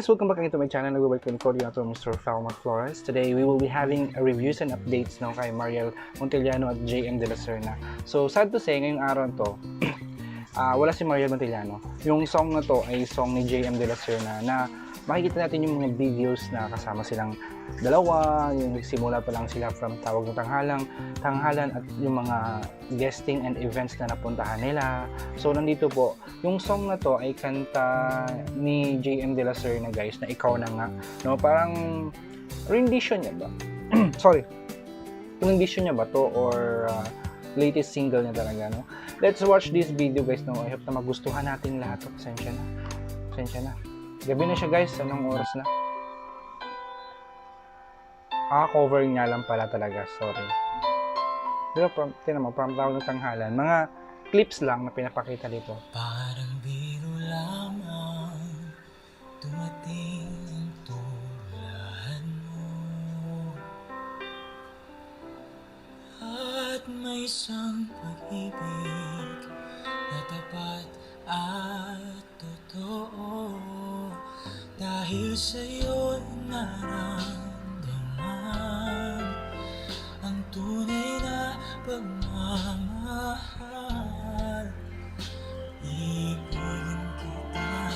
guys, welcome back again to my channel. Nag-welcome ko rin to Mr. Falmar Flores. Today, we will be having a reviews and updates no, kay Mariel Montellano at JM De La Serna. So, sad to say, ngayong araw to, wala si Mariel Montellano. Yung song na to ay song ni JM De La Serna na makikita natin yung mga videos na kasama silang dalawa, yung simula pa lang sila from Tawag ng Tanghalan at yung mga guesting and events na napuntahan nila. So nandito po, yung song na to ay kanta ni JM De La Serna guys, na Ikaw Na Nga. No, parang rendition niya ba? Sorry. Rendition niya ba to or latest single niya talaga, no? Let's watch this video guys, no? I hope na magustuhan natin lahat. Pasensya na. Pasensya na. Gabi na siya guys, anong oras na? Cover nga lang pala talaga, sorry. Diba, from Tawag ng Tanghalan, mga clips lang na pinapakita dito. Parang biro lamang dumating ang tulad mo, at may isang pag-ibig na tapat at totoo. Dahil sa'yo naramdaman ang tunay na pagmamahal. Iibigin kita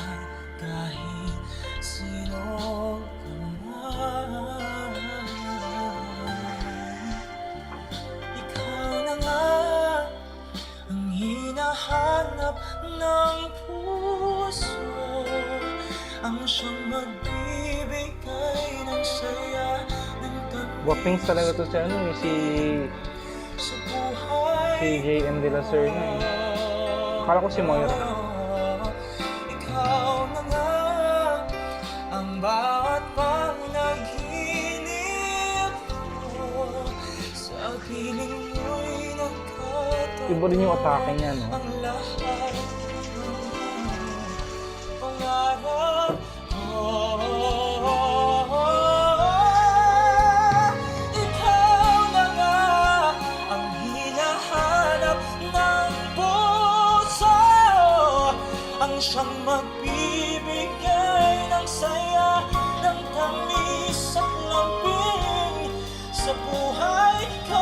kahit sino ka man. Ikaw na nga ang hinahanap ng puso, ang siyang magbibigay ng saya ng tamis. Guwapings talaga to si ano eh, si JM De La Serna eh. Akala ko si Moira. Ikaw na nga ang bawat panaginip ko, sa piling mo'y nagkataon. Iba rin yung atake niya, no? Ang lahat ng pangarap ko. Ikaw na nga ang hinahanap ng puso, ang siyang magbibigay ng saya, ng tamis at lambing sa buhay ko.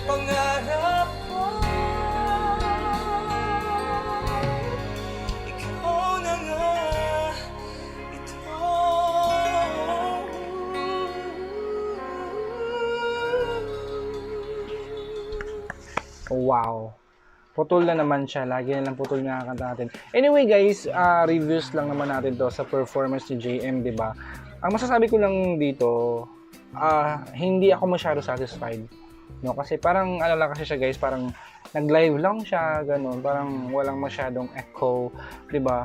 Pangarap ko, ikaw na nga ito. Wow. Putol na naman siya. Lagi na lang putol nga kanta natin. Anyway guys, reviews lang naman natin to sa performance ni JM, di ba? Ang masasabi ko lang dito, hindi ako masyado satisfied. No, kasi parang ano lang kasi siya guys, parang nag-live lang siya, ganun, parang walang masyadong echo, 'di ba?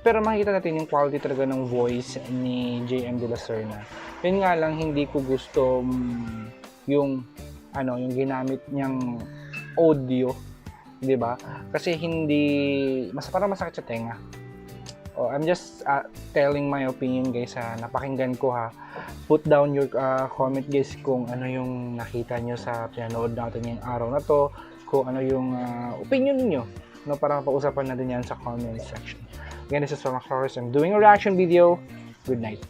Pero makikita natin yung quality talaga ng voice ni JM De La Serna. Yun nga lang hindi ko gusto yung yung ginamit niyang audio, 'di ba? Kasi hindi parang masakit sa tenga. I'm just telling my opinion guys, napakinggan ko ha. Put down your comment guys kung ano yung nakita nyo sa pinanood natin yung araw na to, kung ano yung opinion niyo, no, para pag-usapan natin yan sa comment section. Again, this is Falmar Flores. I'm doing a reaction video. Good night.